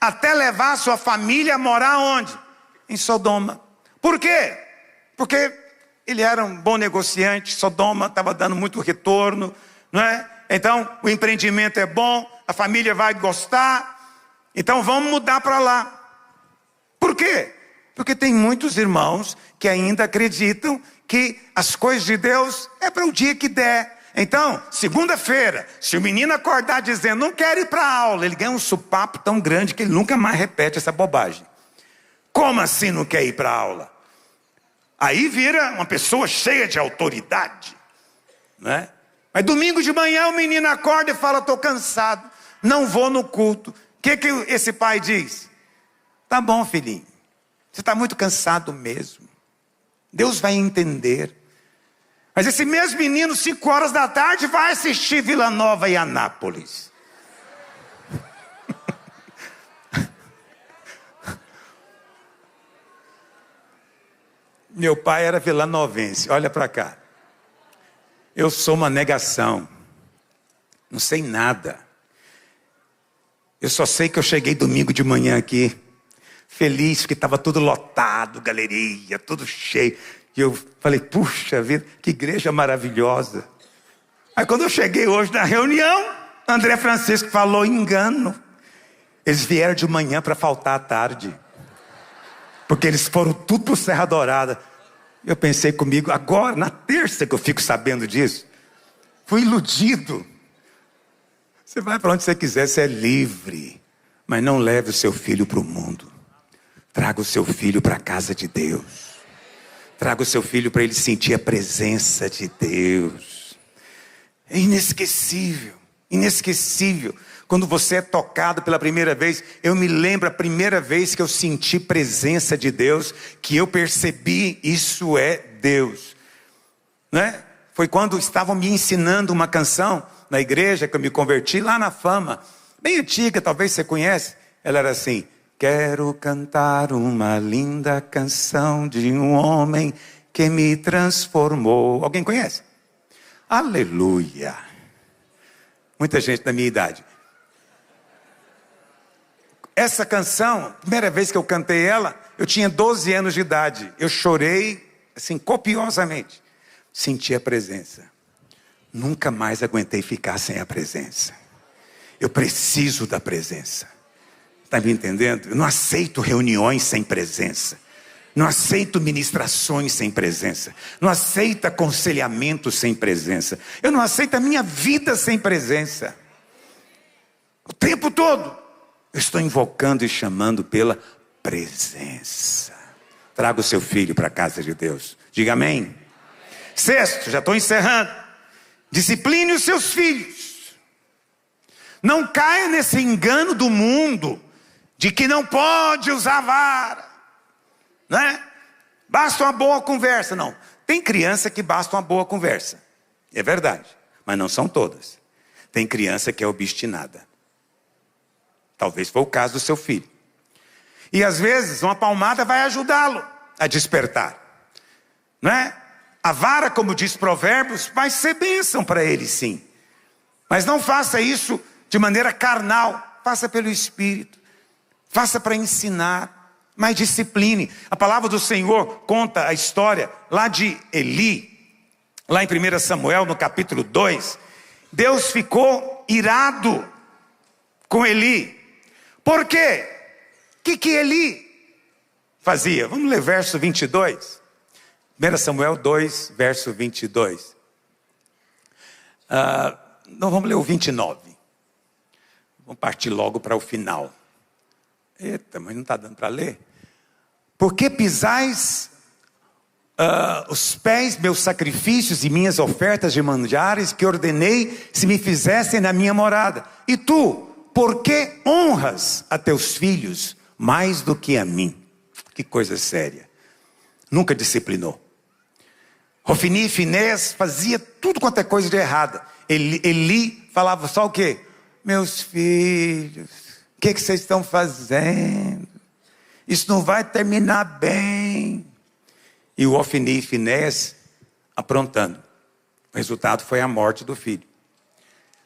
[SPEAKER 1] até levar a sua família a morar onde? Em Sodoma. Por quê? Porque ele era um bom negociante, Sodoma estava dando muito retorno, não é? Então o empreendimento é bom, a família vai gostar. Então vamos mudar para lá. Por quê? Porque tem muitos irmãos que ainda acreditam que as coisas de Deus é para o dia que der. Então, segunda-feira, se o menino acordar dizendo não quero ir para a aula, ele ganha um supapo tão grande que ele nunca mais repete essa bobagem. Como assim não quer ir para a aula? Aí vira uma pessoa cheia de autoridade, né? Mas domingo de manhã o menino acorda e fala, estou cansado, não vou no culto. O que esse pai diz? Tá bom, filhinho, você está muito cansado mesmo. Deus vai entender. Mas esse mesmo menino, 5 horas da tarde, vai assistir Vila Nova e Anápolis. Meu pai era vilanovense, olha para cá. Eu sou uma negação. Não sei nada. Eu só sei que eu cheguei domingo de manhã aqui, feliz, porque estava tudo lotado, galeria, tudo cheio. E eu falei, puxa vida, que igreja maravilhosa. Aí quando eu cheguei hoje na reunião, André Francisco falou, engano. Eles vieram de manhã para faltar à tarde. Porque eles foram tudo para o Serra Dourada. Eu pensei comigo, agora, na terça que eu fico sabendo disso. Fui iludido. Você vai para onde você quiser, você é livre. Mas não leve o seu filho para o mundo. Traga o seu filho para a casa de Deus. Traga o seu filho para ele sentir a presença de Deus. É inesquecível, inesquecível. Quando você é tocado pela primeira vez, eu me lembro a primeira vez que eu senti presença de Deus, que eu percebi, isso é Deus, né? Foi quando estavam me ensinando uma canção na igreja, que eu me converti lá na Fama, bem antiga, talvez você conhece. Ela era assim: quero cantar uma linda canção de um homem que me transformou. Alguém conhece? Aleluia. Muita gente da minha idade. Essa canção, primeira vez que eu cantei ela, eu tinha 12 anos de idade. Eu chorei, assim, copiosamente. Senti a presença. Nunca mais aguentei ficar sem a presença. Eu preciso da presença. Está me entendendo? Eu não aceito reuniões sem presença. Não aceito ministrações sem presença. Não aceito aconselhamento sem presença. Eu não aceito a minha vida sem presença. O tempo todo eu estou invocando e chamando pela presença. Traga o seu filho para a casa de Deus. Diga amém. Sexto, já estou encerrando. Discipline os seus filhos. Não caia nesse engano do mundo de que não pode usar vara, né? Basta uma boa conversa. Não, tem criança que basta uma boa conversa, é verdade, mas não são todas. Tem criança que é obstinada. Talvez foi o caso do seu filho. E às vezes uma palmada vai ajudá-lo a despertar, né? A vara, como diz Provérbios, vai ser bênção para ele, sim. Mas não faça isso de maneira carnal. Faça pelo Espírito. Faça para ensinar. Mas discipline. A palavra do Senhor conta a história lá de Eli. Lá em 1 Samuel, no capítulo 2. Deus ficou irado com Eli. Por quê? O que Eli fazia? Vamos ler verso 22. 1 Samuel 2, verso 22. Não, vamos ler o 29. Vamos partir logo para o final. Eita, mas não está dando para ler. Por que pisais os pés, meus sacrifícios e minhas ofertas de manjares que ordenei se me fizessem na minha morada? E tu, por que honras a teus filhos mais do que a mim? Que coisa séria. Nunca disciplinou. Hofni e Finés fazia tudo quanto é coisa de errada. Eli falava só o quê? Meus filhos, o que vocês estão fazendo? Isso não vai terminar bem. E o Hofni e Finés aprontando. O resultado foi a morte do filho.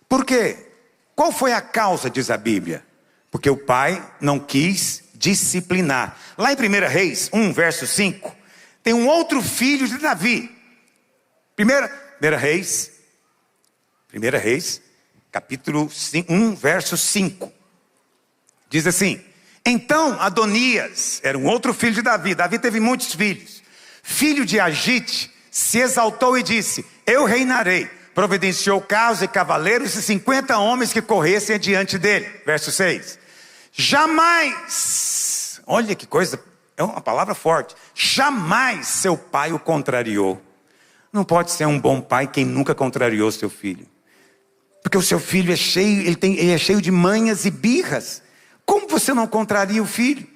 [SPEAKER 1] Por quê? Qual foi a causa, diz a Bíblia? Porque o pai não quis disciplinar. Lá em 1 Reis 1, verso 5, tem um outro filho de Davi. 1 Reis, capítulo 1, verso 5. Diz assim: então Adonias, era um outro filho de Davi. Davi teve muitos filhos. Filho de Agite, se exaltou e disse: eu reinarei. Providenciou carros e cavaleiros e 50 homens que corressem adiante dele. Verso 6. Jamais, olha que coisa, é uma palavra forte. Jamais seu pai o contrariou. Não pode ser um bom pai quem nunca contrariou seu filho. Porque o seu filho é cheio, ele é cheio de manhas e birras. Como você não contraria o filho?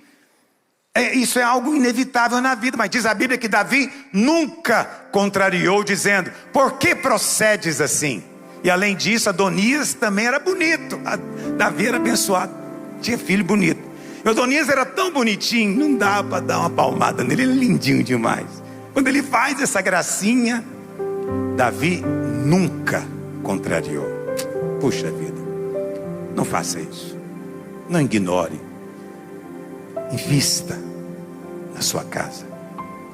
[SPEAKER 1] Isso é algo inevitável na vida. Mas diz a Bíblia que Davi nunca contrariou, dizendo: por que procedes assim? E além disso, Adonias também era bonito. Davi era abençoado, tinha filho bonito. E Adonias era tão bonitinho, não dá para dar uma palmada nele, ele é lindinho demais. Quando ele faz essa gracinha, Davi nunca contrariou. Puxa vida, não faça isso. Não ignore. Invista na sua casa,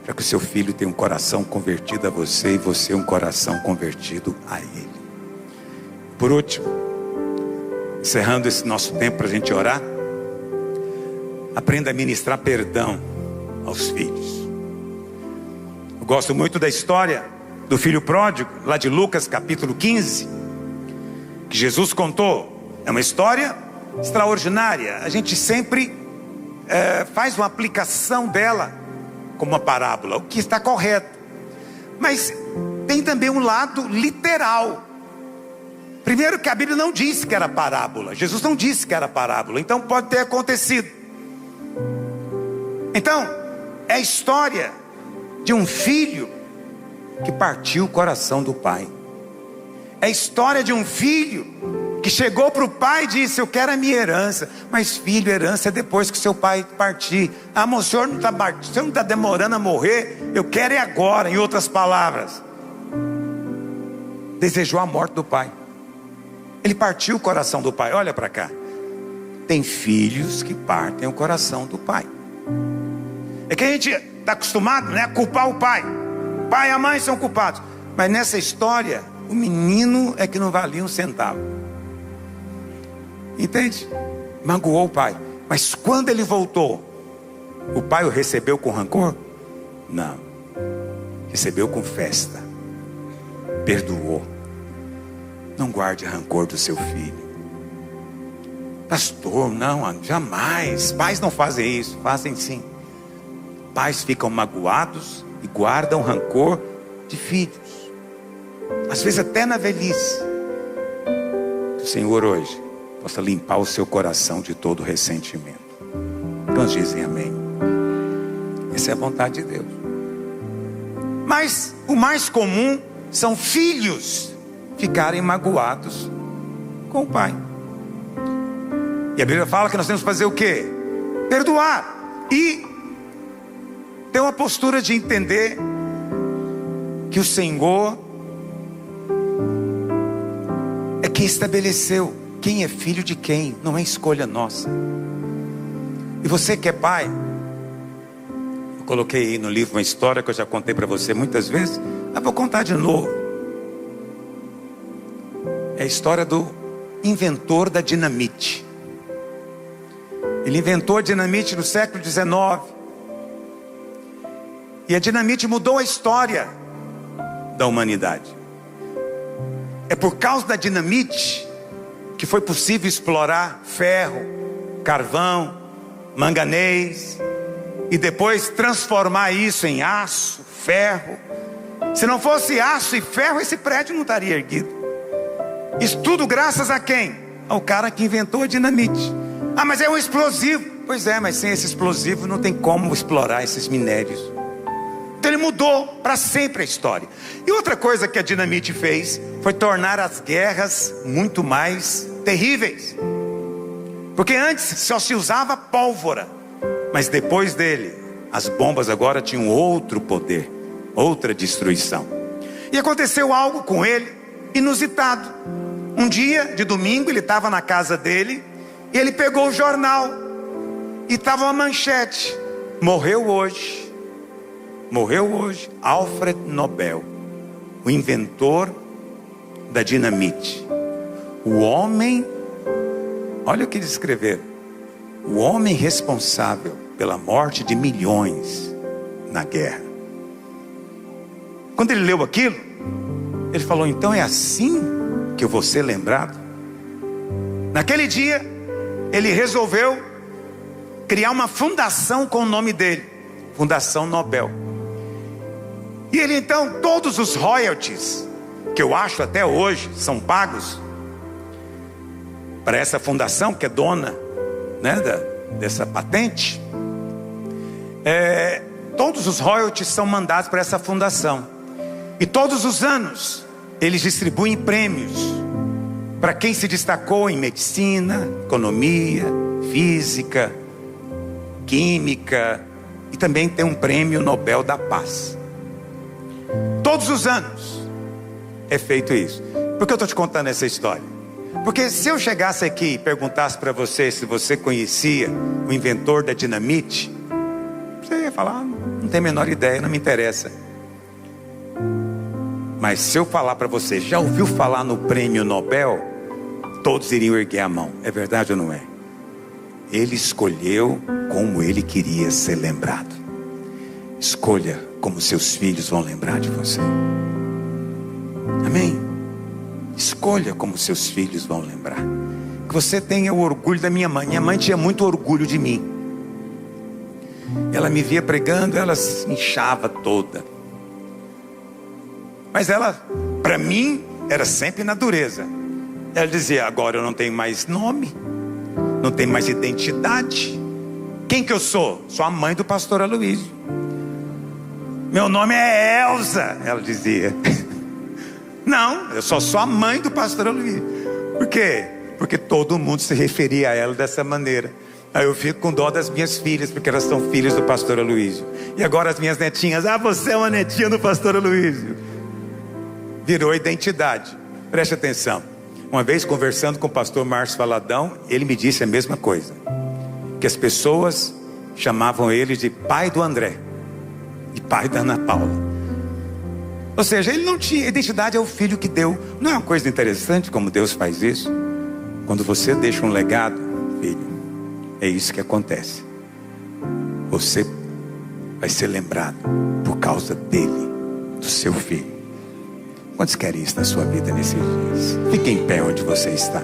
[SPEAKER 1] para que o seu filho tenha um coração convertido a você e você um coração convertido a ele. Por último, encerrando esse nosso tempo para a gente orar, aprenda a ministrar perdão aos filhos. Eu gosto muito da história do filho pródigo, lá de Lucas capítulo 15, que Jesus contou. É uma história extraordinária. A gente sempre faz uma aplicação dela como uma parábola, o que está correto. Mas tem também um lado literal. Primeiro que a Bíblia não disse que era parábola. Jesus não disse que era parábola. Então pode ter acontecido. Então, é a história de um filho que partiu o coração do pai. É a história de um filho que chegou para o pai e disse: eu quero a minha herança. Mas filho, herança é depois que seu pai partir. Ah, mas o senhor não está demorando a morrer? Eu quero é agora. Em outras palavras, desejou a morte do pai. Ele partiu o coração do pai. Olha para cá. Tem filhos que partem o coração do pai. É que a gente está acostumado, né, a culpar o pai. O pai e a mãe são culpados. Mas nessa história, o menino é que não valia um centavo. Entende? Magoou o pai. Mas quando ele voltou, o pai o recebeu com rancor? Não. Recebeu com festa. Perdoou. Não guarde rancor do seu filho. Pastor, não, jamais. Pais não fazem isso. Fazem sim. Pais ficam magoados e guardam rancor de filhos. Às vezes até na velhice. O Senhor hoje possa limpar o seu coração de todo ressentimento. Quantos dizem amém? Essa é a vontade de Deus. Mas o mais comum são filhos ficarem magoados com o pai. E a Bíblia fala que nós temos que fazer o quê? Perdoar. E ter uma postura de entender que o Senhor é quem estabeleceu quem é filho de quem. Não é escolha nossa. E você que é pai, eu coloquei aí no livro uma história que eu já contei para você muitas vezes. Vou contar de novo. É a história do inventor da dinamite. Ele inventou a dinamite no século XIX. E a dinamite mudou a história da humanidade. É por causa da dinamite que foi possível explorar ferro, carvão, manganês e depois transformar isso em aço, ferro. Se não fosse aço e ferro, esse prédio não estaria erguido. Isso tudo graças a quem? Ao cara que inventou a dinamite. Ah, mas é um explosivo. Pois é, mas sem esse explosivo não tem como explorar esses minérios. Então ele mudou para sempre a história. E outra coisa que a dinamite fez foi tornar as guerras muito mais terríveis. Porque antes só se usava pólvora, mas depois dele as bombas agora tinham outro poder, outra destruição. E aconteceu algo com ele inusitado. Um dia de domingo ele estava na casa dele e ele pegou o jornal e estava uma manchete: morreu hoje Alfred Nobel, o inventor da dinamite. O homem, olha o que eles escreveram: o homem responsável pela morte de milhões na guerra. Quando ele leu aquilo, ele falou: então é assim que eu vou ser lembrado? Naquele dia, ele resolveu criar uma fundação com o nome dele, Fundação Nobel. E ele então, todos os royalties, que eu acho até hoje, são pagos para essa fundação, que é dona, né, dessa patente. Todos os royalties são mandados para essa fundação. E todos os anos eles distribuem prêmios para quem se destacou em medicina, economia, física, química, e também tem um prêmio Nobel da Paz. Todos os anos é feito isso. Por que eu estou te contando essa história? Porque se eu chegasse aqui e perguntasse para você se você conhecia o inventor da dinamite, você ia falar: não tenho a menor ideia, não me interessa. Mas se eu falar para você: já ouviu falar no prêmio Nobel? Todos iriam erguer a mão. É verdade ou não é? Ele escolheu como ele queria ser lembrado. Escolha como seus filhos vão lembrar de você. Amém? Escolha como seus filhos vão lembrar. Que você tenha o orgulho da minha mãe. Minha mãe tinha muito orgulho de mim. Ela me via pregando, ela se inchava toda. Mas ela, para mim, era sempre na dureza. Ela dizia: agora eu não tenho mais nome, não tenho mais identidade. Quem que eu sou? Sou a mãe do pastor Aloísio. Meu nome é Elza, ela dizia. Não, eu só sou a mãe do pastor Aloísio. Por quê? Porque todo mundo se referia a ela dessa maneira. Aí eu fico com dó das minhas filhas, porque elas são filhas do pastor Aloísio. E agora as minhas netinhas: você é uma netinha do pastor Aloísio. Virou identidade. Preste atenção. Uma vez conversando com o pastor Márcio Valadão, ele me disse a mesma coisa, que as pessoas chamavam ele de pai do André e pai da Ana Paula. Ou seja, ele não tinha identidade, é o filho que deu. Não é uma coisa interessante como Deus faz isso? Quando você deixa um legado, filho, é isso que acontece. Você vai ser lembrado por causa dele, do seu filho. Quantos querem isso na sua vida nesses dias? Fique em pé onde você está.